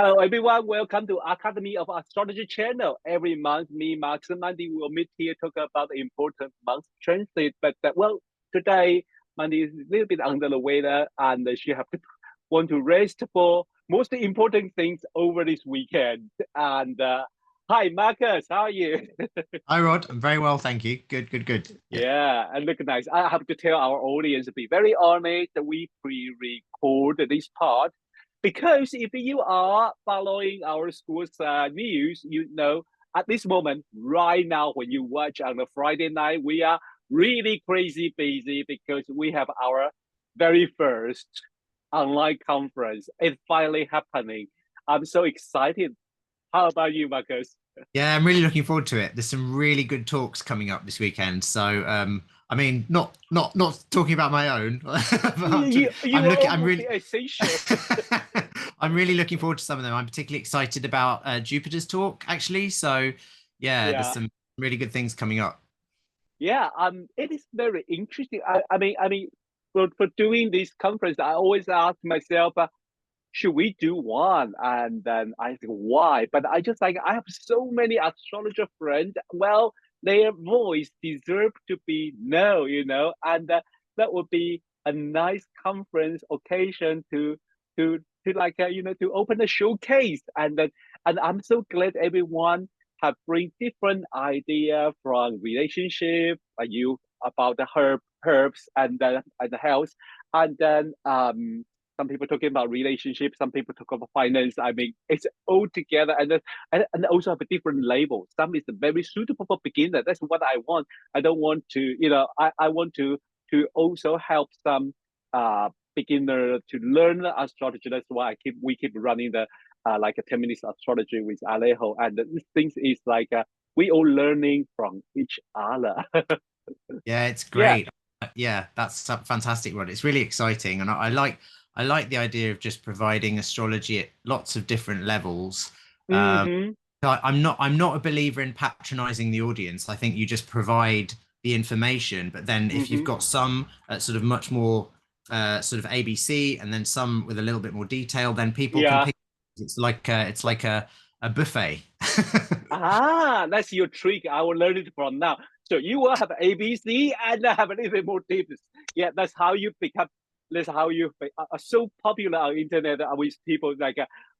Hello, everyone. Welcome to Academy of Astrology channel. Every month, me, Max, and Mandy will meet here talk about the important month transit. But today Mandy is a little bit under the weather, and she have to want to rest for most important things over this weekend. And hi, Marcus, how are you? Hi, Rod. I'm very well, thank you. Good, good, good. Yeah. Yeah, and look nice. I have to tell our audience to be very honest that we pre-record this part because if you are following our school's news, you know at this moment, right now, when you watch on the Friday night, we are really crazy busy because we have our very first online conference. It's finally happening. I'm so excited. How about you, Marcus? Yeah, I'm really looking forward to it. There's some really good talks coming up this weekend. So, I mean, not talking about my own, but You I'm almost really, essential. I'm really looking forward to some of them. I'm particularly excited about Jupiter's talk, actually. So, yeah, there's Yeah. some really good things coming up. Yeah, it is very interesting. I mean, for doing this conference, I always ask myself, should we do one? And then I think, why? But I just like I have so many astrologer friends. Well, their voice deserve to be known, and that would be a nice conference occasion to like to open a showcase. And I'm so glad everyone have bring different idea from relationship, you about the herbs and the health, and then some people talking about relationship, some people talk about finance. I mean, it's all together, and also have a different label. Some is very suitable for beginner. That's what I want. I don't want to, I want to also help some beginner to learn astrology. That's why we keep running the like a 10 minutes astrology with Alejo, and this things is like we all learning from each other. Yeah, it's Yeah. great. Yeah, that's fantastic, Rod. It's really exciting, and I like the idea of just providing astrology at lots of different levels. Mm-hmm. I'm not a believer in patronizing the audience. I think you just provide the information, but then if you've Mm-hmm. got some sort of much more sort of ABC, and then some with a little bit more detail, then people can Yeah. pick. It's like a buffet. That's your trick. I will learn it from now. So you will have ABC and have a little bit more tips. Yeah, that's how you become. That's how you are so popular on internet with people like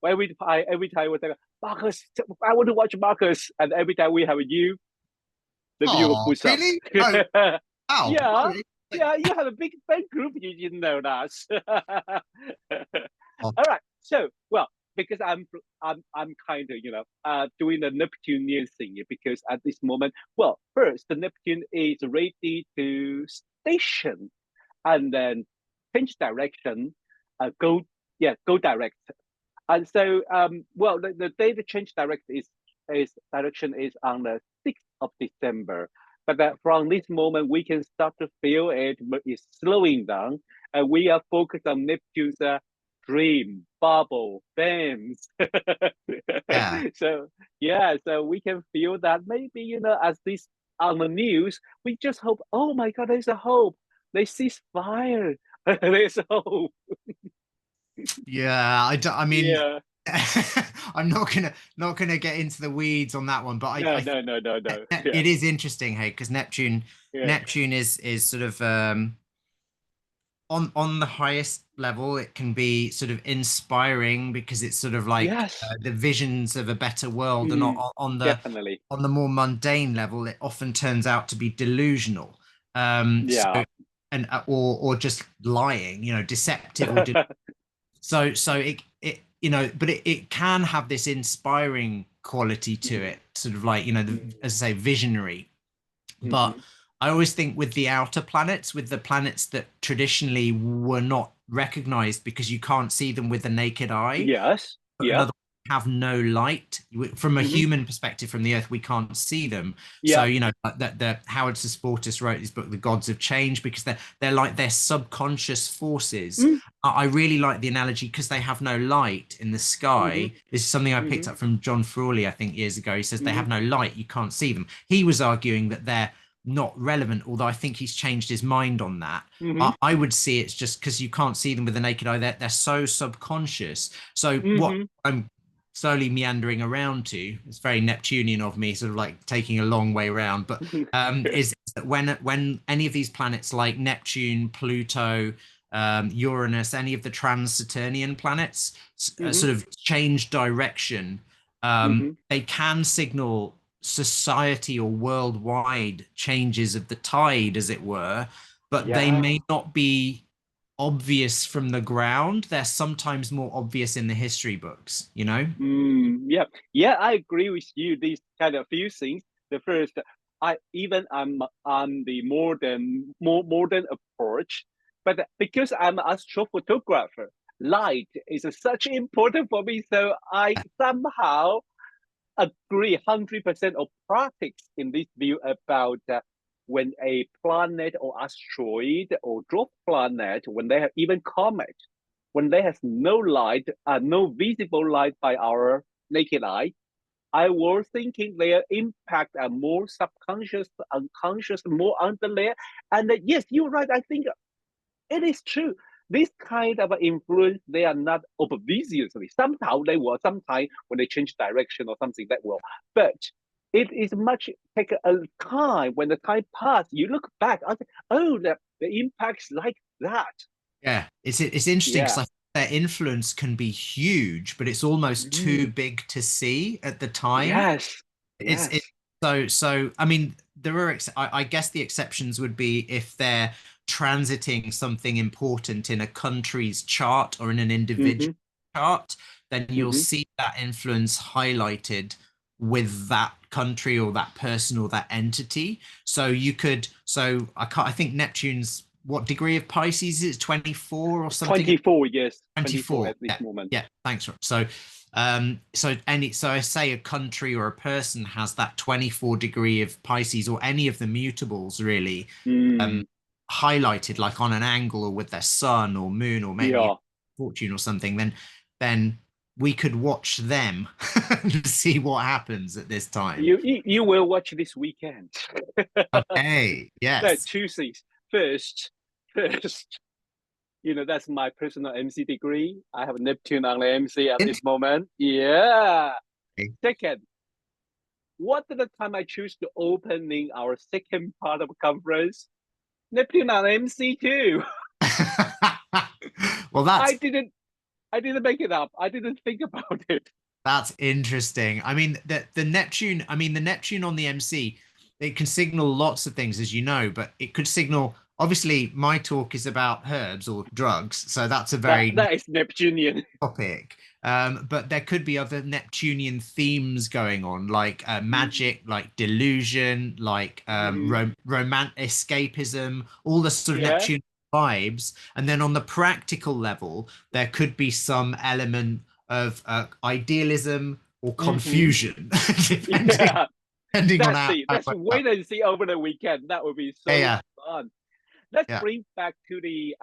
every time we say Marcus, I want to watch Marcus, and every time we have you, the viewer Oh, push up. really? Oh, wow. Yeah, Okay. yeah, you have a big fan group. You didn't know that. Oh, All right. So, well, because I'm kind of doing the Neptunian thing because at this moment, well, first the Neptune is ready to station and then change direction, go go direct. And so well the day the change direct is direction is on the 6th of December. But from this moment we can start to feel it is slowing down, and we are focused on Neptune's dream, bubble, dance. yeah. So yeah, so we can feel that maybe as this on the news, we just hope, oh my god, there's a hope. They cease fire. There's hope. Yeah, I mean, Yeah. I'm not gonna get into the weeds on that one, but No, I no, no, no, no. Yeah, it is interesting, hey, because yeah, Neptune is sort of on the highest level, it can be sort of inspiring because it's sort of like yes, the visions of a better world, and mm, definitely. on the more mundane level, it often turns out to be delusional. So Yeah. and or just lying, deceptive or so but it can have this inspiring quality to Mm, it, sort of like, mm, as I say, visionary. But mhm. I always think with the outer planets, with the planets that traditionally were not recognized because you can't see them with the naked eye, Yes, in yeah, other words, have no light from a hmm, human perspective. From the earth we can't see them. So yeah, that the Howard Susport wrote his book The Gods of Change, because they're like their subconscious forces. mm, I really like the analogy because they have no light in the hmm, sky. This is something I picked hmm, up from John Frawley, I think, years ago. He says they hmm, have no light, you can't see them. He was arguing that they're not relevant, although I think he's changed his mind on that. hmm, I would see it's just because you can't see them with the naked eye. They're so subconscious. So what hmm, I'm slowly meandering around to, it's very Neptunian of me, sort of like taking a long way around, but is that when any of these planets like Neptune, Pluto, Uranus, any of the trans-Saturnian planets Hmm. sort of change direction, Hmm. they can signal society or worldwide changes of the tide, as it were, but they Yeah. may not be obvious from the ground. They're sometimes more obvious in the history books, you know? Yeah, yeah, I agree with you. These kind of few things. The first, I'm on the more modern approach, but because I'm an astrophotographer, light is such important for me. So I somehow agree 100% of practice in this view about when a planet or asteroid or dwarf planet, when they have even comet, when they have no light, no visible light by our naked eye, I was thinking their impact are more subconscious, unconscious, more underlayer. And yes, you're right. I think it is true. This kind of influence, they are not obviously. Somehow they will, sometime when they change direction or something that will. But it is much take a time when the time pass. You look back, I think, oh, the impact's like that. Yeah, it's interesting because Yeah. I think their influence can be huge, but it's almost too Mm. big to see at the time. Yes. It's Yes. so I mean there are I guess the exceptions would be if they're transiting something important in a country's chart or in an individual Mm-hmm. chart, then you'll Mm-hmm. see that influence highlighted with that country or that person or that entity. So you could, so I think Neptune's what degree of Pisces is it? 24 or something? 24 years. 24 24. at this Yeah, moment. yeah. Thanks. So, so I say a country or a person has that 24 degree of Pisces or any of the mutables really um, Mm. highlighted, like on an angle or with their sun or moon or maybe Yeah. fortune or something. Then we could watch them and see what happens at this time. You will watch this weekend. Okay. There are Yes. two things. First, first, that's my personal MC degree. I have Neptune on the MC at this moment. Yeah. Interesting. Second, what the time I choose to opening our second part of conference? Neptune on MC too. Well, I didn't I didn't make it up. I didn't think about it. that's interesting. I mean, the Neptune, I mean, the Neptune on the MC, it can signal lots of things, as you know, but it could signal, obviously, my talk is about herbs or drugs, so that's a That very that is Neptunian. topic. But there could be other Neptunian themes going on, like magic, like delusion, like Mm-hmm. romantic escapism, all the sort of Yeah. Neptunian vibes. And then on the practical level, there could be some element of idealism or Mm-hmm. confusion, depending Yeah. depending on Let's how see. it Let's works out. wait and see over the weekend. That would be so Yeah, fun. Let's yeah, bring back to the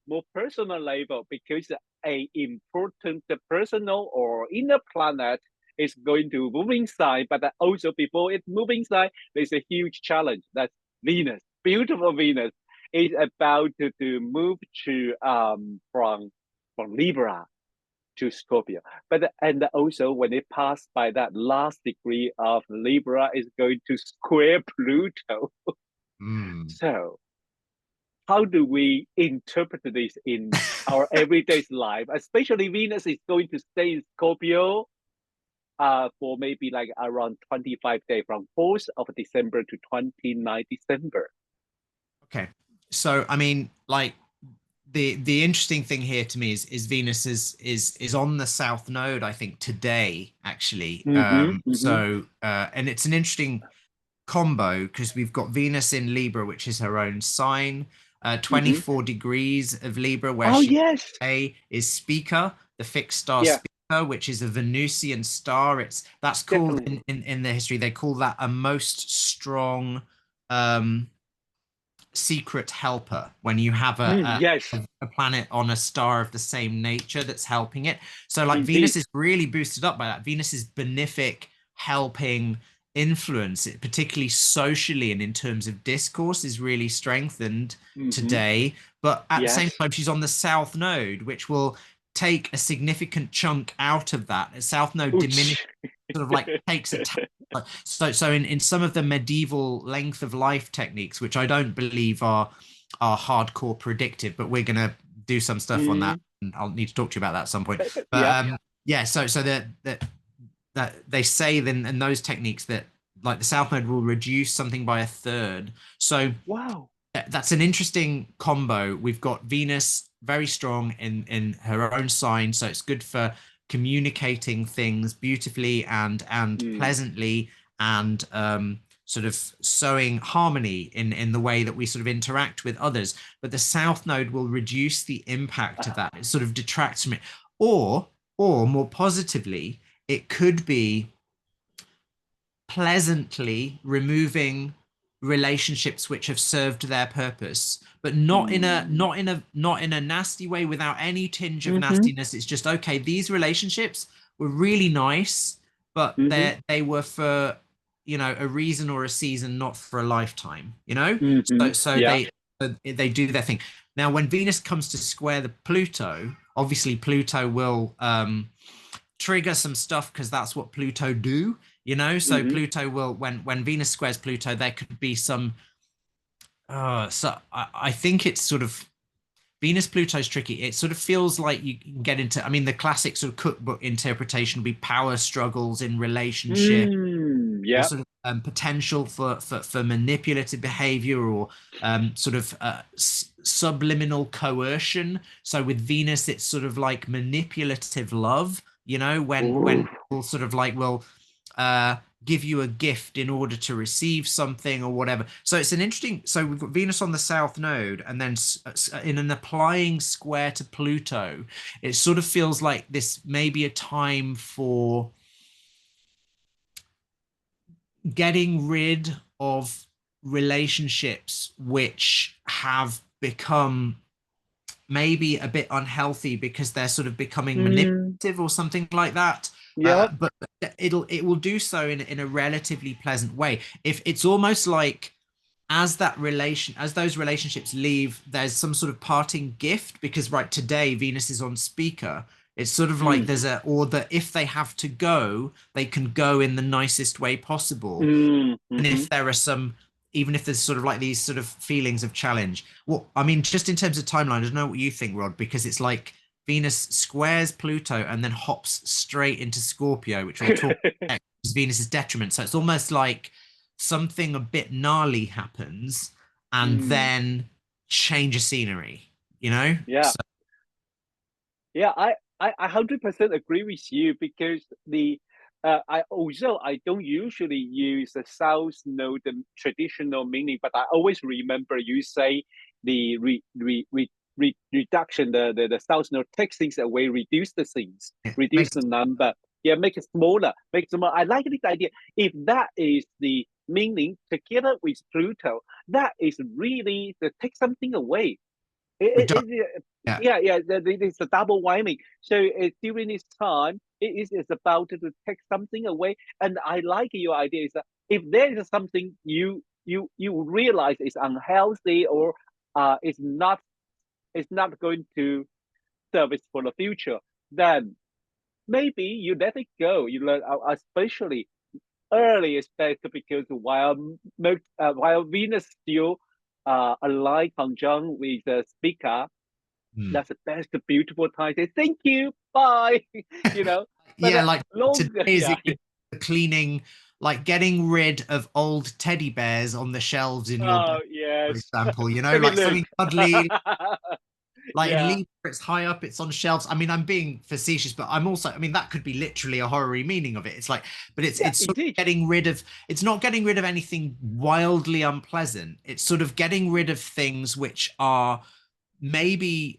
more personal level because a important personal or inner planet is going to moving sign, but also before it moving sign, there's a huge challenge. That's Venus. Beautiful Venus is about to move to from Libra to Scorpio. But and also when it passed by that last degree of Libra, is going to square Pluto. mm. So how do we interpret this in our everyday life? Especially Venus is going to stay in Scorpio for maybe like around 25 days from 4th of December to 29th December. Okay. So I mean, like the interesting thing here to me is Venus is on the south node, I think today actually. Mm-hmm, mm-hmm, And it's an interesting combo because we've got Venus in Libra, which is her own sign, mm-hmm. 24 degrees of Libra, where Oh she yes, is Spica, the fixed star yeah, Spica, which is a Venusian star. That's called definitely. in the history, they call that a most strong um secret helper when you have Yes, a planet on a star of the same nature that's helping it. So like Venus indeed. is really boosted up by that. Venus's benefic helping influence, particularly socially and in terms of discourse, is really strengthened Mm-hmm. today. But at the same Yes. time, she's on the south node, which will take a significant chunk out of that. A south node diminishes, Ouch. sort of like takes a so in some of the medieval length of life techniques, which I don't believe are hardcore predictive, but we're gonna do some stuff on that, Mm, and I'll need to talk to you about that at some point. But yeah. yeah, so that they say then in those techniques that like the south node will reduce something by a third. So Wow. that's an interesting combo. We've got Venus very strong in her own sign, so it's good for communicating things beautifully and Mm. pleasantly, and sort of sowing harmony in the way that we sort of interact with others. But the south node will reduce the impact of that. It sort of detracts from it. Or more positively, it could be pleasantly removing relationships which have served their purpose, but not in a Mm. not in a nasty way, without any tinge of Mm-hmm. nastiness. It's just, okay, these relationships were really nice, but Mm-hmm. they were for, a reason or a season, not for a lifetime, Mm-hmm. so Yeah. they do their thing. Now when Venus comes to square the Pluto, obviously Pluto will trigger some stuff, because that's what Pluto do, so Mm-hmm. Pluto will, when Venus squares Pluto, there could be some so I think it's sort of, Venus Pluto's tricky. It sort of feels like you can get into, I mean, the classic sort of cookbook interpretation would be power struggles in relationship, Mm. or Yeah. sort of potential for manipulative behavior, or sort of subliminal coercion. So with Venus, it's sort of like manipulative love, when Ooh. people sort of like will uh, give you a gift in order to receive something or whatever. So it's an interesting. So we've got Venus on the south node, and then in an applying square to Pluto, it sort of feels like this may be a time for getting rid of relationships which have become maybe a bit unhealthy, because they're sort of becoming Mm. manipulative or something like that. Yep. But it will do so in a relatively pleasant way. If it's almost like, as those relationships leave, there's some sort of parting gift, because right today Venus is on speaker. It's sort of like Mm. there's or that if they have to go, they can go in the nicest way possible. Mm. And Mm-hmm. if there are some, even if there's sort of like these sort of feelings of challenge, well, I mean, just in terms of timeline, I don't know what you think, Rod, because it's like Venus squares Pluto and then hops straight into Scorpio, which we'll talk about, is Venus's detriment. So it's almost like something a bit gnarly happens, and Mm. then change of scenery. Yeah. So Yeah, I 100% agree with you because I don't usually use the South Node the traditional meaning, but I always remember you say the reduction, the South Node takes things away, reduce the things, it reduce makes the number, yeah, make it smaller, make it smaller. I like this idea. If that is the meaning together with Pluto, that is really to take something away. reduction. Yeah. Yeah, yeah, it's a double whammy. So during this time, it's about to take something away. And I like your idea is that if there is something you realize is unhealthy or it's not going to service for the future, then maybe you let it go. You let, especially early aspect because while Venus still aligned conjunct with the speaker, Hmm. that's the best beautiful time. Say thank you, bye. you know, but Yeah, like today longer, is yeah. cleaning, like getting rid of old teddy bears on the shelves in your Oh bedroom, for yes. example, Let me like look. something cuddly, like in yeah, Libra, it's high up, it's on shelves. I mean, I'm being facetious, but I'm also, I mean, that could be literally a horror meaning of it. It's like, but yeah, it's sort of indeed. getting rid of, it's not getting rid of anything wildly unpleasant. It's sort of getting rid of things which are maybe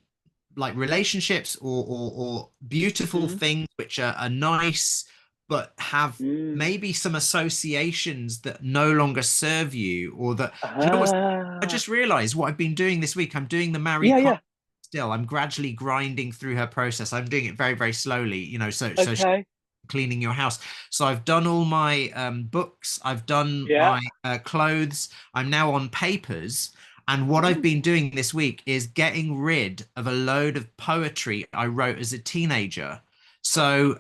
like relationships, or beautiful Mm, things which are nice, but have mm. maybe some associations that no longer serve you, or that, do you know what? I Ah, just realized what I've been doing this week. I'm doing the Marie yeah, Kondo yeah. still. I'm gradually grinding through her process. I'm doing it very, very slowly, so she's Okay. cleaning your house. So I've done all my books, I've done Yeah. my clothes. I'm now on papers, And what I've Mm. been doing this week is getting rid of a load of poetry I wrote as a teenager. So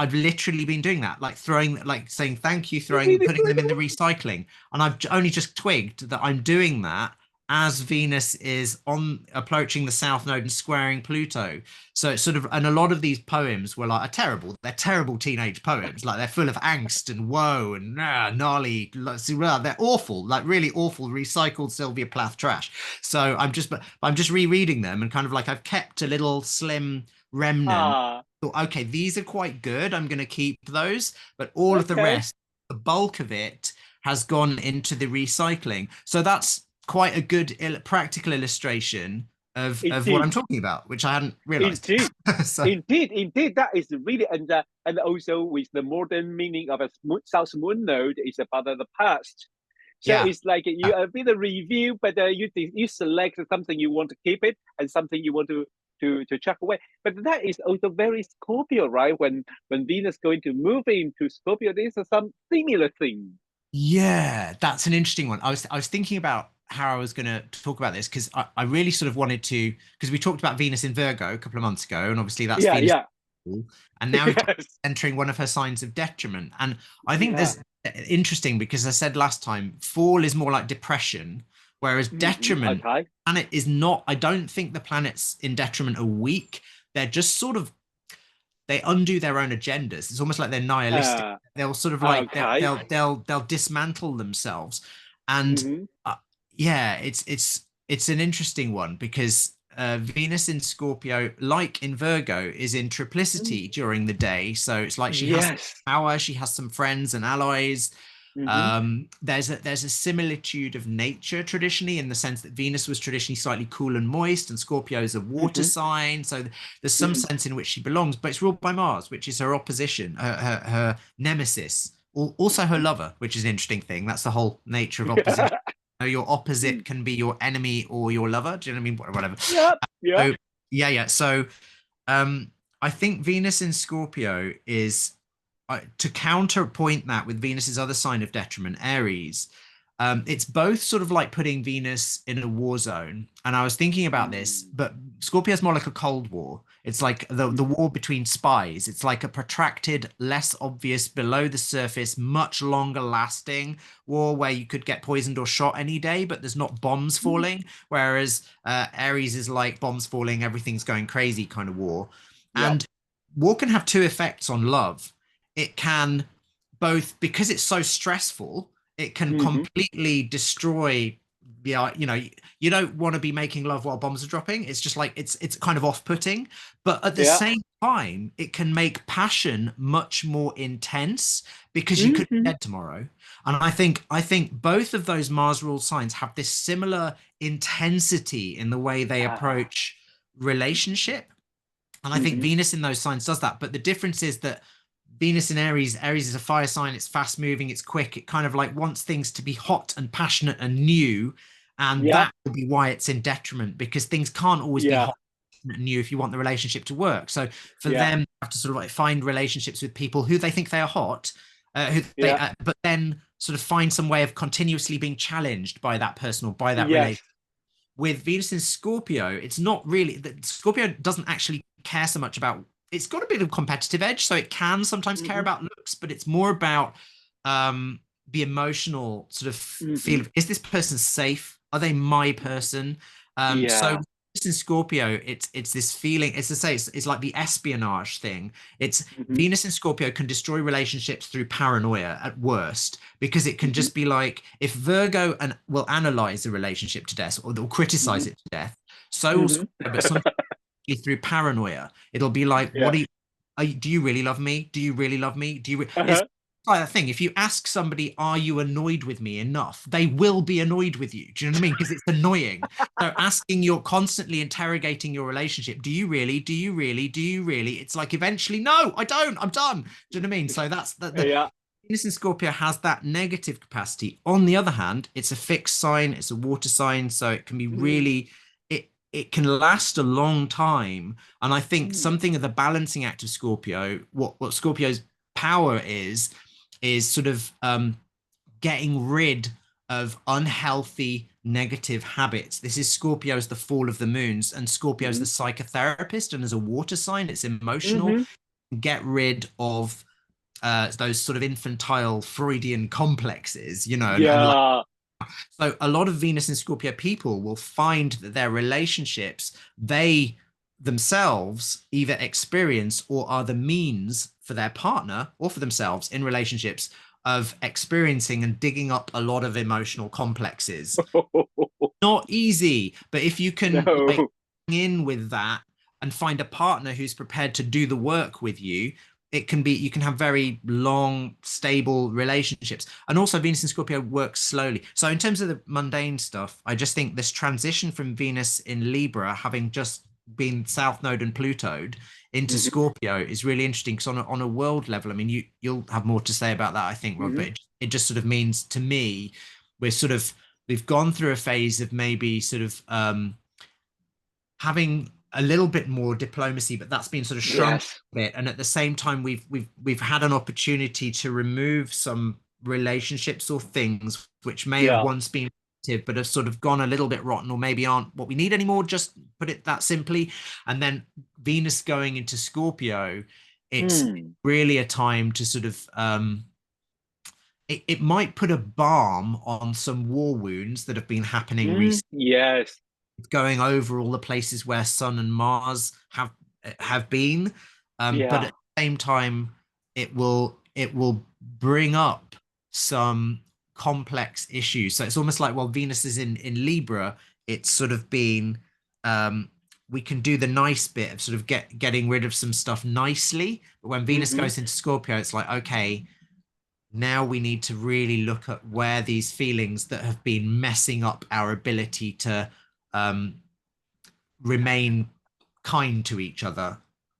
I've literally been doing that, like throwing, like saying thank you, putting them in the recycling. And I've only just twigged that I'm doing that as Venus is on approaching the South Node and squaring Pluto. So it's sort of, and a lot of these poems were like, are terrible. They're terrible teenage poems. Like they're full of angst and woe and gnarly. They're awful, like really awful, recycled Sylvia Plath trash. So I'm just rereading them and kind of like I've kept a little slim remnant. Ah, Thought, okay, these are quite good. I'm going to keep those, but all of the okay. rest, the bulk of it has gone into the recycling. So that's quite a good practical illustration of what I'm Indeed. talking about, which I hadn't realized. Indeed. So Indeed, that is really, and also with the modern meaning of a South Moon node is about the past. So yeah, it's like you a bit of review, but you select something you want to keep it and something you want to chuck away. But that is also very Scorpio, right? When Venus going to move into Scorpio, there's some similar thing. yeah, that's an interesting one. I was thinking about how I was going to talk about this because I really sort of wanted to because we talked about Venus in Virgo a couple of months ago, and obviously that's Yeah, Venus, yeah, and now we've got yes, entering one of her signs of detriment. And I think yeah. there's interesting because I said last time, fall is more like depression, whereas detriment Okay. planet is not. I don't think the planets in detriment are weak. They're just sort of they undo their own agendas. It's almost like they're nihilistic. Uh, They'll sort of like okay. they'll dismantle themselves, and Mm-hmm. uh, yeah, it's an interesting one because Venus in Scorpio, like in Virgo, is in triplicity during the day. So it's like she has Yes. power, she has some friends and allies. Mm-hmm. There's a similitude of nature traditionally in the sense that Venus was traditionally slightly cool and moist, and Scorpio is a water Mm-hmm. sign. So there's some Mm-hmm. sense in which she belongs, but it's ruled by Mars, which is her opposition, her nemesis, also her lover, which is an interesting thing. That's the whole nature of opposition. Your opposite can be your enemy or your lover. Do you know what I mean? Whatever. Yep. Yep. So yeah. So um, I think Venus in Scorpio is to counterpoint that with Venus's other sign of detriment, Aries. It's both sort of like putting Venus in a war zone. And I was thinking about this, but Scorpio is more like a Cold War. It's like the war between spies. It's like a protracted, less obvious, below the surface, much longer lasting war where you could get poisoned or shot any day, but there's not bombs falling. Whereas Aries is like bombs falling, everything's going crazy kind of war. Yep. And war can have two effects on love. It can both, because it's so stressful, it can Mm-hmm. completely destroy. Yeah, you don't want to be making love while bombs are dropping. It's just like it's kind of off-putting, but at the Yeah. same time it can make passion much more intense because you could be Mm-hmm. dead tomorrow. And I think both of those Mars ruled signs have this similar intensity in the way they Ah. approach relationship. And I think Mm-hmm. Venus in those signs does that. But the difference is that Venus in Aries, Aries is a fire sign. It's fast moving. It's quick. It kind of like wants things to be hot and passionate and new. And Yep. that will be why it's in detriment because things can't always be Yeah. hot and new if you want the relationship to work. So for Yeah. them, they have to sort of like find relationships with people who they think they are hot, Yeah. but then sort of find some way of continuously being challenged by that person or by that Yes. relation. With Venus in Scorpio, it's not really that Scorpio doesn't actually care so much about it's got a bit of competitive edge, so it can sometimes care Mm-hmm. about looks, but it's more about um the emotional sort of Mm-hmm. feel of is this person safe? Are they my person? So Yeah. in Scorpio, it's this feeling, it's to say it's like the espionage thing. It's Mm-hmm. Venus in Scorpio can destroy relationships through paranoia at worst, because it can Mm-hmm. just be like if Virgo and will analyze a relationship to death or they'll criticize Mm-hmm. it to death, so will Mm-hmm. Scorpio, but sometimes through paranoia. It'll be like, what Yeah. do you, do you really love me? Do you really love me? It's Uh-huh. like that thing. If you ask somebody, are you annoyed with me enough? They will be annoyed with you. Do you know what I mean? Because it's annoying. So asking, you're constantly interrogating your relationship. Do you really? Do you really? Do you really? It's like eventually, no, I don't. I'm done. Do you know what I mean? So that's the Yeah. Venus in Scorpio has that negative capacity. On the other hand, it's a fixed sign, it's a water sign, so it can be really it can last a long time. And I think Mm-hmm. something of the balancing act of Scorpio, what Scorpio's power is sort of getting rid of unhealthy negative habits. This is Scorpio's the fall of the moons, and Scorpio's the Hmm. psychotherapist, and as a water sign, it's emotional. Hmm. Get rid of those sort of infantile Freudian complexes, and like, Yeah. so a lot of Venus and Scorpio people will find that their relationships, they themselves either experience or are the means for their partner or for themselves in relationships of experiencing and digging up a lot of emotional complexes. Not easy, but if you can like No. in with that and find a partner who's prepared to do the work with you, it can be, you can have very long stable relationships. And also Venus and Scorpio works slowly. So in terms of the mundane stuff, I just think this transition from Venus in Libra having just been south node and Plutoed into Hmm. Scorpio is really interesting, because on a world level, I mean, you'll have more to say about that, I think, Rod, but Hmm. it just sort of means to me we're sort of, we've gone through a phase of maybe sort of having a little bit more diplomacy, but that's been sort of shrunk Yes. a bit. And at the same time, we've had an opportunity to remove some relationships or things which may have Yeah. once been positive, but have sort of gone a little bit rotten, or maybe aren't what we need anymore. Just put it that simply. And then Venus going into Scorpio, it's Mm. really a time to sort of it might put a balm on some war wounds that have been happening Mm. recently, Yes. going over all the places where Sun and Mars have been, but Yeah. at the same time, it will bring up some complex issues. So it's almost like, while Venus is in Libra, it's sort of been we can do the nice bit of sort of getting rid of some stuff nicely, but when Venus Hmm. goes into Scorpio, it's like, okay, now we need to really look at where these feelings that have been messing up our ability to um, remain kind to each other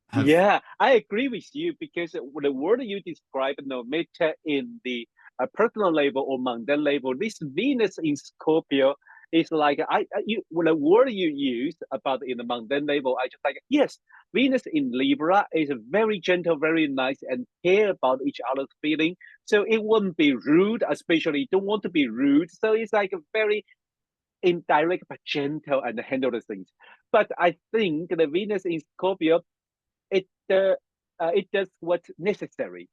have. Yeah, I agree with you because the word you describe, no matter in the personal level or mundane level, this Venus in Scorpio is like the word you use about in the mundane level. I just like, yes, Venus in Libra is very gentle, very nice, and care about each other's feeling. So it wouldn't be rude, especially don't want to be rude. So it's like a very indirect but gentle and handle the things. But I think the Venus in Scorpio, it it does what's necessary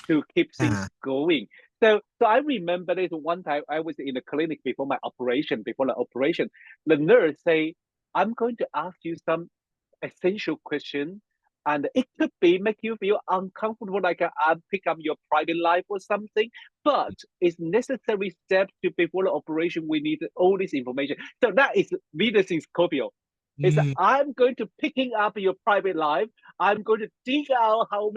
to keep things Yeah. going. So I remember this one time I was in the clinic before my operation, before the operation, the nurse say, "I'm going to ask you some essential question." And it could be make you feel uncomfortable, like I pick up your private life or something. But it's necessary step to before the operation. We need all this information. So that is Venus in Scorpio. Is Mm. I'm going to picking up your private life. I'm going to dig out how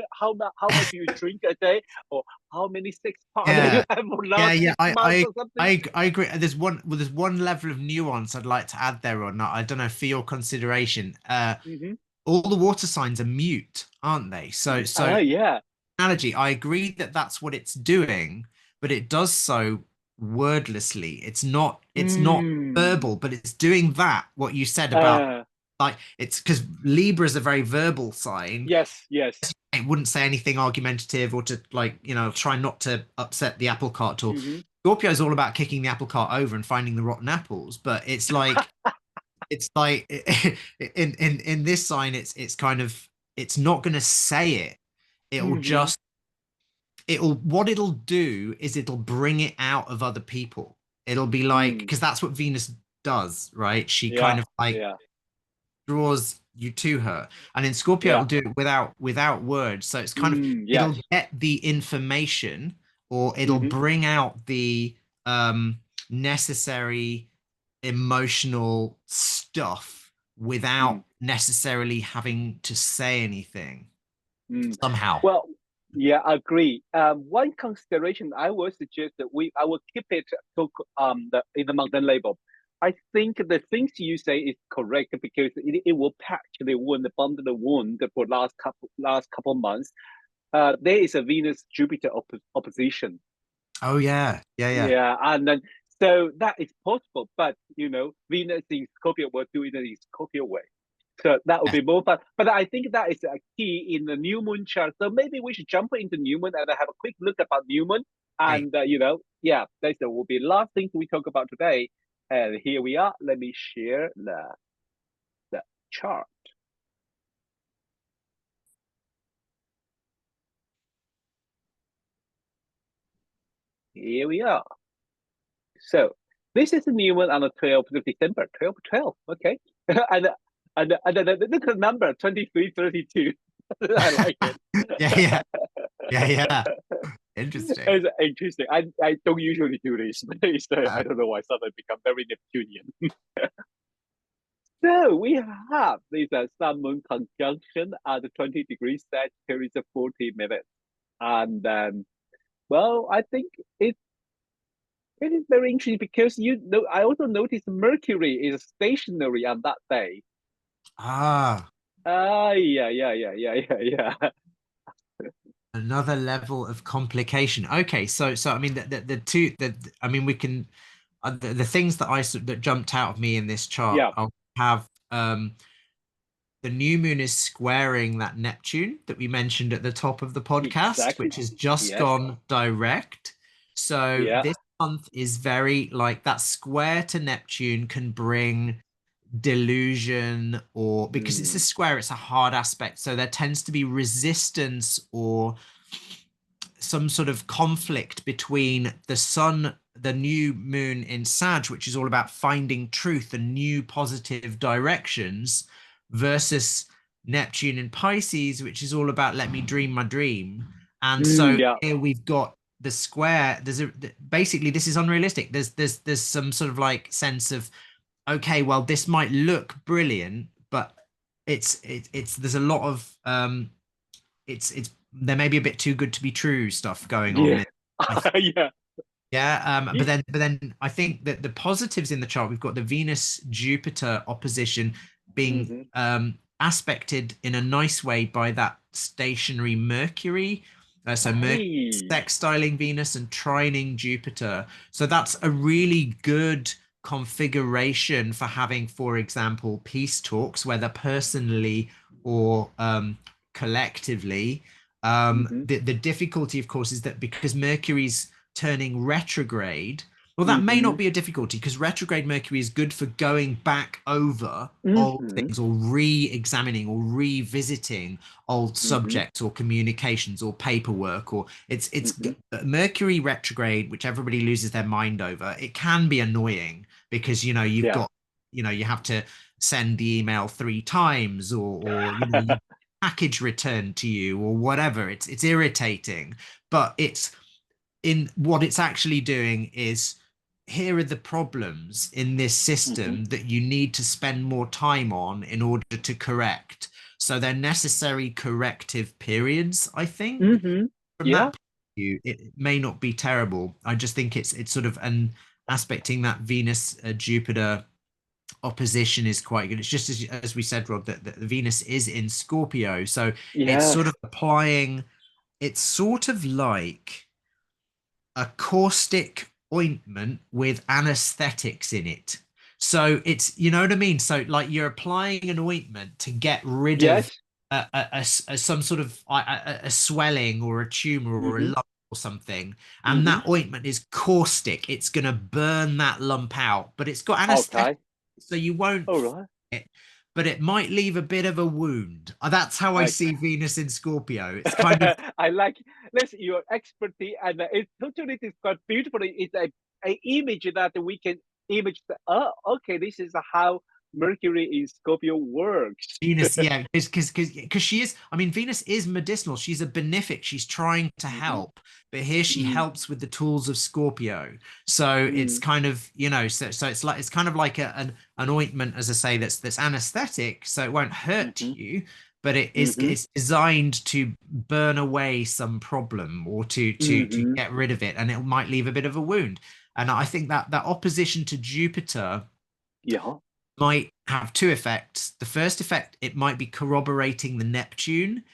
much you drink a day, or how many sex partners you Yeah. have for Yeah, last yeah, 6 months or something. I agree. There's one level of nuance I'd like to add there, or not. I don't know, for your consideration. Mm-hmm. All the water signs are mute, aren't they? So Yeah. analogy, I agree that that's what it's doing, but it does so wordlessly. It's not Mm. verbal, but it's doing that, what you said about, Uh, like, it's because Libra is a very verbal sign. yes, yes. It wouldn't say anything argumentative, or to, like, try not to upset the apple cart at all. Mm-hmm. Scorpio is all about kicking the apple cart over and finding the rotten apples, but it's like in this sign, it's kind of, it's not going to say it. It'll Mm-hmm. just, what it'll do is it'll bring it out of other people. It'll be like, Mm. because that's what Venus does, right? She kind Yeah, of like yeah, draws you to her. And in Scorpio, yeah. it'll do it without words. So it's kind of, Mm, it'll yes. get the information, or it'll Mm-hmm. bring out the necessary emotional stuff without Mm, necessarily having to say anything mm. somehow. Well, yeah, I agree. One consideration I would suggest that I will keep it to in the mountain label. I think the things you say is correct because it will patch the wound, bond the wound for last couple months. There is a Venus Jupiter opposition. Oh yeah, yeah, yeah. Yeah, and then so that is possible, but Venus in Scorpio will do it in Scorpio way. So that would Yes. be more fun. But I think that is a key in the new moon chart. So maybe we should jump into new moon and have a quick look about new moon. Great. And yeah, that will be last thing we talk about today. And here we are. Let me share the chart. Here we are. So this is the new one on the 12th of December, 12/12. Okay. and look at the number 2332. I like it. Yeah. Interesting. It's interesting. I don't usually do this, but I don't know why suddenly become very Neptunian. So we have this Sun Moon conjunction at 20 degrees Sagittarius 40 minutes. And well, I think it is very interesting because I also noticed Mercury is stationary on that day. Ah, Yeah. another level of complication. Okay, so I mean I mean we can the things that that jumped out of me in this chart. Yeah, I'll have the new moon is squaring that Neptune that we mentioned at the top of the podcast, exactly. which has just Yes. gone direct. So Yeah. this month is very like that square to Neptune can bring delusion, or because it's a square, it's a hard aspect. So there tends to be resistance or some sort of conflict between the sun, the new moon in Sag, which is all about finding truth and new positive directions, versus Neptune in Pisces, which is all about let me dream my dream. And so Yeah. here we've got the square. Basically this is unrealistic. There's some sort of like sense of, okay, well, this might look brilliant, but it's there's a lot of it's there may be a bit too good to be true stuff going on. Yeah. Yeah. Yeah, but then I think that the positives in the chart, we've got the Venus Jupiter opposition being aspected in a nice way by that stationary Mercury. So Mercury Right. sextiling Venus and trining Jupiter. So that's a really good configuration for having, for example, peace talks, whether personally or collectively. The difficulty, of course, is that because Mercury's turning retrograde, well, that may not be a difficulty because retrograde Mercury is good for going back over old things or re-examining or revisiting old subjects or communications or paperwork, or it's Mercury retrograde, which everybody loses their mind over. It can be annoying because you've got you have to send the email 3 times, or package returned to you or whatever. It's irritating, but it's in what it's actually doing is, here are the problems in this system that you need to spend more time on in order to correct. So they're necessary corrective periods, I think. From that point of view, it may not be terrible. I just think it's sort of an aspecting that Venus Jupiter opposition is quite good. It's just as we said, Rod, that the Venus is in Scorpio, so it's sort of applying. It's sort of like a caustic ointment with anesthetics in it. So it's, you know what I mean? So like you're applying an ointment to get rid of some sort of a swelling or a tumor or a lump or something. And that ointment is caustic. It's going to burn that lump out, but it's got anesthetic, so you won't feel it, but it might leave a bit of a wound. That's how I see Venus in Scorpio. It's kind of I like that's your expertise, and it's totally described beautifully. It's a image that we can image. Okay, this is how Mercury in Scorpio works. Venus, yeah, because she is. I mean, Venus is medicinal. She's a benefic. She's trying to help, but here she helps with the tools of Scorpio. So it's kind of so it's kind of like an ointment, as I say, that's anesthetic, so it won't hurt you, but it's designed to burn away some problem or to get rid of it, and it might leave a bit of a wound. And I think that opposition to Jupiter might have two effects. The first effect, it might be corroborating the Neptune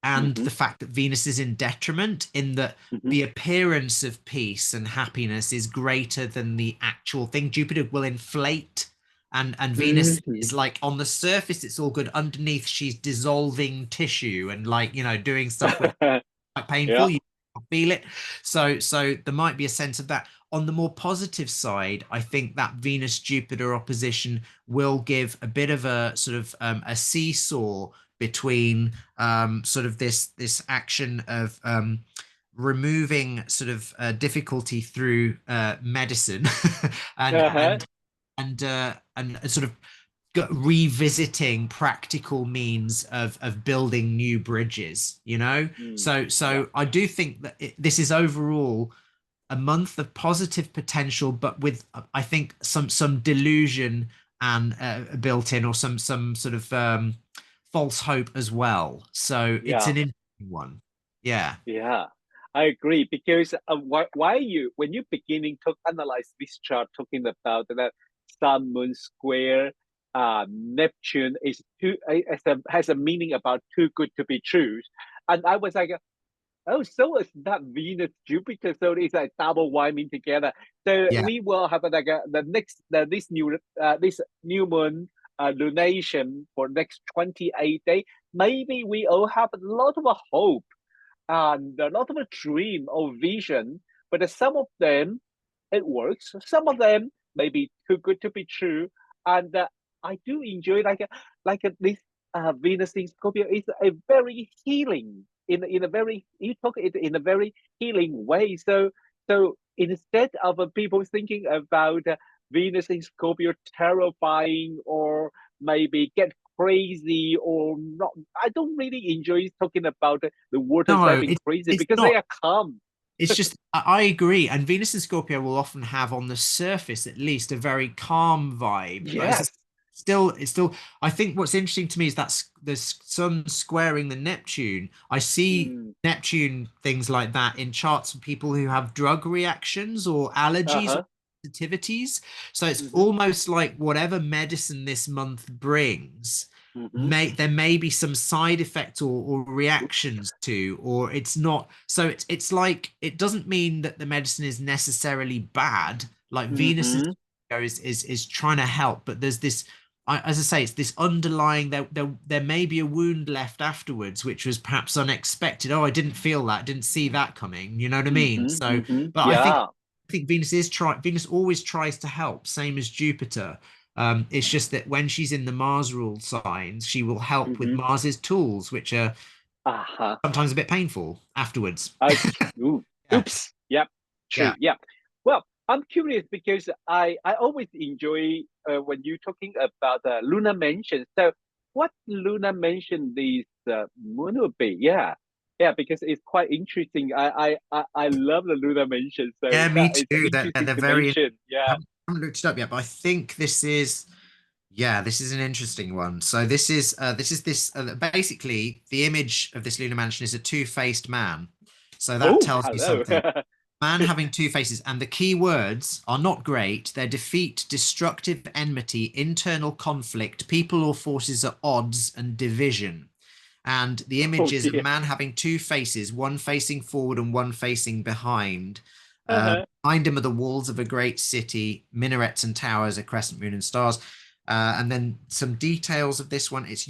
and the fact that Venus is in detriment, in that the appearance of peace and happiness is greater than the actual thing. Jupiter will inflate and Venus Mhm. is like on the surface it's all good, underneath she's dissolving tissue and like doing stuff which quite Yeah. painful. You feel it. So there might be a sense of that. On the more positive side, I think that Venus Jupiter opposition will give a bit of a sort of a seesaw between sort of this action of removing sort of difficulty through medicine and Uh-huh. and and sort of revisiting practical means of building new bridges, Mm. Yeah. so I do think that this is overall a month of positive potential, but with I think some delusion and built in, or some sort of false hope as well. So it's Yeah. an interesting one. Yeah. Yeah. I agree because why you when you beginning to analyze this chart talking about that Sun Moon square Neptune is has a meaning about too good to be true, and I was like, oh, so it's not Venus Jupiter, so it's like double winding together. So Yeah. we will have like this new moon lunation for next 28 days. Maybe we all have a lot of hope and a lot of a dream or vision, but some of them it works. Some of them may be too good to be true, and I do enjoy this Venus in Scorpio is a very healing in a very you talk it in a very healing way. So instead of people thinking about Venus in Scorpio terrifying or maybe get crazy or not, I don't really enjoy talking about the waters No, having crazy it's because they not. are calm. It's just I agree, and Venus and Scorpio will often have on the surface at least a very calm vibe, but Yes. it's still. I think what's interesting to me is that the Sun squaring the Neptune. I see Mm. Neptune things like that in charts for people who have drug reactions or allergies or Uh-huh. sensitivities. So it's Mm-hmm. almost like whatever medicine this month brings Mm-hmm. there may be some side effects or reactions to, or it's not. So it's like it doesn't mean that the medicine is necessarily bad. Like Venus Mm-hmm. is trying to help, but there's this. As I say, it's this underlying. There may be a wound left afterwards, which was perhaps unexpected. Oh, I didn't feel that, didn't see that coming. You know what I mean? Mm-hmm. So, Mm-hmm. but Yeah. I think Venus always tries to help, same as Jupiter. It's just that when she's in the Mars ruled signs, she will help with Mm-hmm. Mars's tools, which are Uh-huh. sometimes a bit painful afterwards. Ooh, Yeah, oops. Yep. True. yeah. Yeah. Well, I'm curious because I always enjoy when you're talking about lunar mansion. So, what lunar mansion this moon will be? Yeah. Yeah, because it's quite interesting. I love the lunar mansion, so Yeah, that me is too. They're interesting to very. mention. I Yeah. haven't looked it up yet, but I think this is. Yeah, this is an interesting one. So this basically the image of this lunar mansion is a two-faced man. So that Oh, tells you hello. something. Man having two faces, and the key words are not great. They're defeat, destructive enmity, internal conflict, people or forces at odds, and division. And the image Oh is a dear. man having two faces, one facing forward and one facing behind. Uh-huh. Behind him are the walls of a great city, minarets and towers, a crescent moon and stars. And then some details of this one. It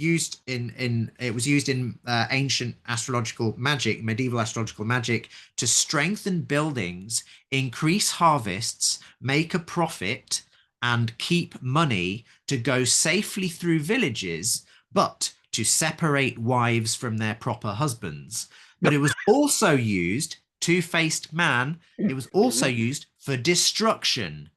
was used in ancient astrological magic, medieval astrological magic, to strengthen buildings, increase harvests, make a profit, and keep money to go safely through villages, but to separate wives from their proper husbands. But it was also used, two-faced man, it was also Mhm. used for destruction,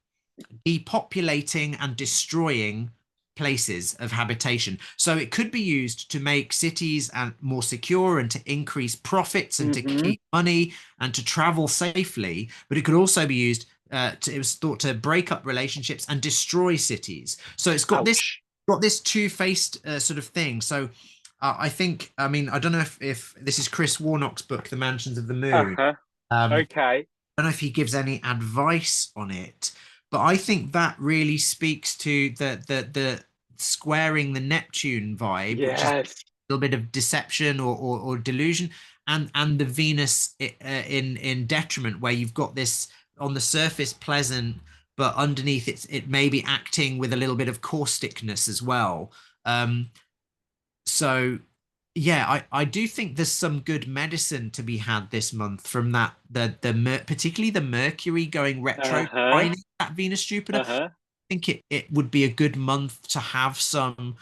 depopulating and destroying places of habitation. So it could be used to make cities and more secure and to increase profits and to Mhm. keep money and to travel safely. But it could also be used it was thought to break up relationships and destroy cities. So it's Ouch. got this two-faced sort of thing. So I think, I mean, I don't know if this is Chris Warnock's book, The Mansions of the Moon. Uh-huh. I Okay. don't know if he gives any advice on it, but I think that really speaks to the squaring the Neptune vibe, which is a Yes. little bit of deception or delusion, and the Venus in detriment, where you've got this on the surface pleasant but underneath it may be acting with a little bit of causticness as well. Um, so yeah, I do think there's some good medicine to be had this month from that particularly the Mercury going retro Uh-huh. trining at Venus Jupiter. I Uh-huh. think it would be a good month to have some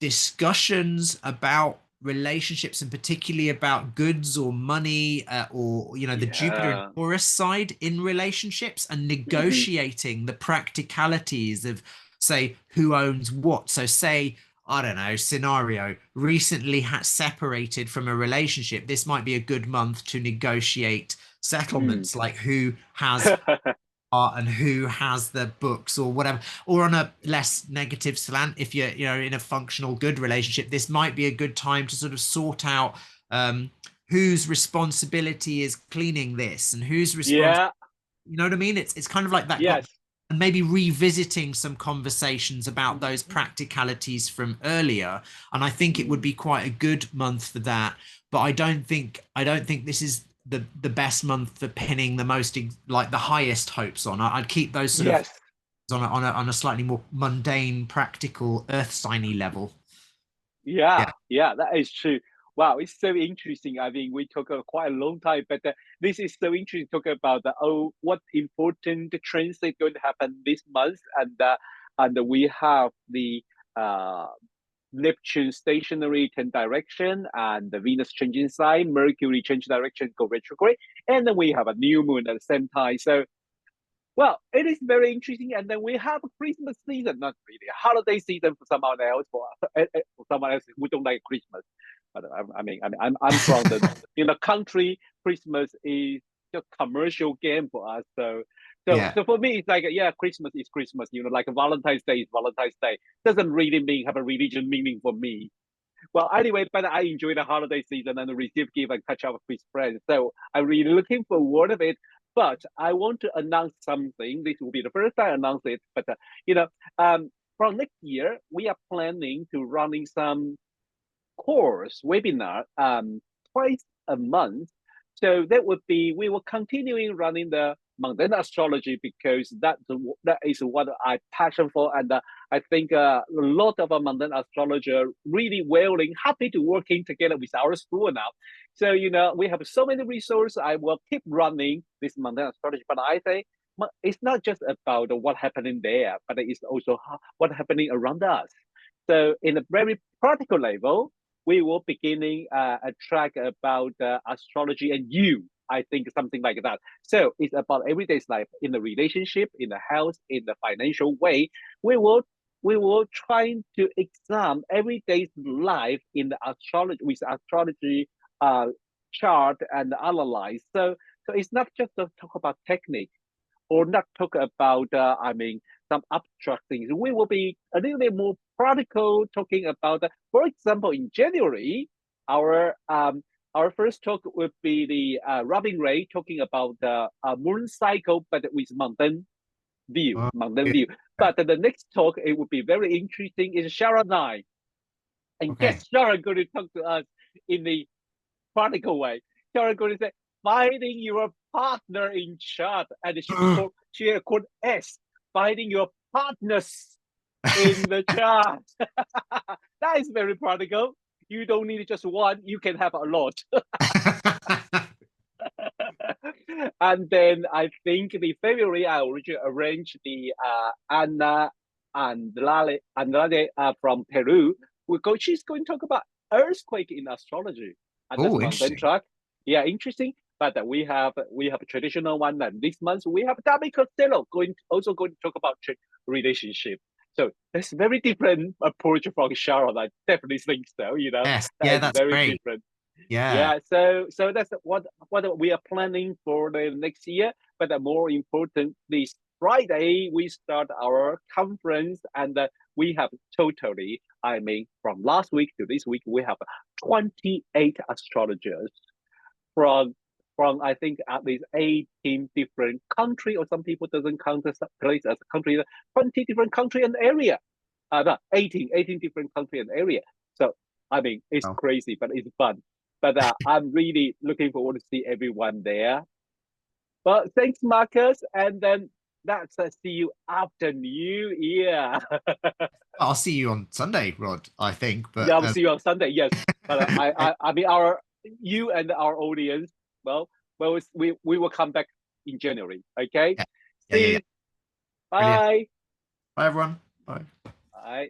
discussions about relationships, and particularly about goods or money, or the Jupiter and Yeah. Taurus side in relationships, and Mhm. negotiating the practicalities of, say, who owns what. So say, I don't know, scenario, recently separated from a relationship. This might be a good month to negotiate Mm. settlements, like who has art and who has the books or whatever. Or on a less negative slant, if you're in a functional good relationship, this might be a good time to sort of sort out whose responsibility is cleaning this and whose responsibility. Yeah. You know what I mean? It's kind of like that. Got, Yes. and maybe revisiting some conversations about those Mhm. practicalities from earlier. And I think it would Mm. be quite a good month for that. But I don't think this is the best month for pinning the most, like the highest hopes on. I'd keep those sort of Yes. on a slightly more mundane, practical, earth signy level. Yeah, Yeah. yeah, that is true. Wow, it's so interesting. I mean, we took a quite a long time, but this is so interesting. Talk about what important trends are going to happen this month, and we have the uh Neptune stationary 10 direction, and the Venus changing sign, Mercury change direction, go retrograde, and then we have a new moon at the same time. So well, it is very interesting. And then we have a Christmas season, not really a holiday season for someone else, for someone else who don't like Christmas. But I'm from the country. Christmas is just commercial game for us. Yeah. So for me, it's like yeah, Christmas is Christmas. Like Valentine's Day is Valentine's Day. Doesn't really mean have a religion meaning for me. Well, anyway, but I enjoy the holiday season and receive gift and catch up with friends. So I'm really looking forward of it. But I want to announce something. This will be the first time I announce it. But you know, from next year we are planning to running some course webinar twice a month. So that would be we will continuing running the mundane astrology because that is what I passion for, and I think a lot of mundane astrologer really willing, happy to working together with our school now. So we have so many resources. I will keep running this mundane astrology, but I think it's not just about what happening there, but it's also what happening around us. So in a very practical level, we will beginning a track about astrology and you. I think something like that. So it's about everyday life in the relationship, in the health, in the financial way. We will we will try to examine everyday life in the astrology with astrology uh, chart and analyze. So it's not just to talk about technique or not talk about some abstract things. We will be a little bit more practical, talking about for example, in January, our our first talk would be the Robin Ray talking about the moon cycle, but with Oh, mountain yeah. view. But the next talk, it would be very interesting, is Sharon I. And Okay. guess Sharon going to talk to us in the practical way. Sharon going to say, finding your partner in chart, and she called S, finding your partners in the chart. That is very practical. You don't need just one, you can have a lot. And then I think the February I originally arranged the Anna Andrade from Peru. She's going to talk about earthquake in astrology, and that's Oh, mountain interesting. track. Yeah, interesting. But we have a traditional one, and this month we have Dami Costello also going to talk about relationship. So that's very different approach from Sharon. I definitely think so. Yes. That Yeah, is that's very great. different. Yeah. Yeah, so that's what we are planning for the next year. But more important, this Friday we start our conference, and we have totally, from last week to this week, we have 28 astrologers from I think at least 18 different country, or some people doesn't count this place as a country, 20 different country and area. No, 18 different country and area. So it's Oh. crazy, but it's fun. But I'm really looking forward to see everyone there. But thanks, Marcus. And then That's see you after New Year. I'll see you on Sunday, Rod, I think. Yeah, But I'll see you on Sunday. Yes, but I mean, you and our audience. Well, we will come back in January. Okay. yeah, yeah, yeah, See yeah. you. Brilliant. Bye. Bye, everyone. Bye. Bye.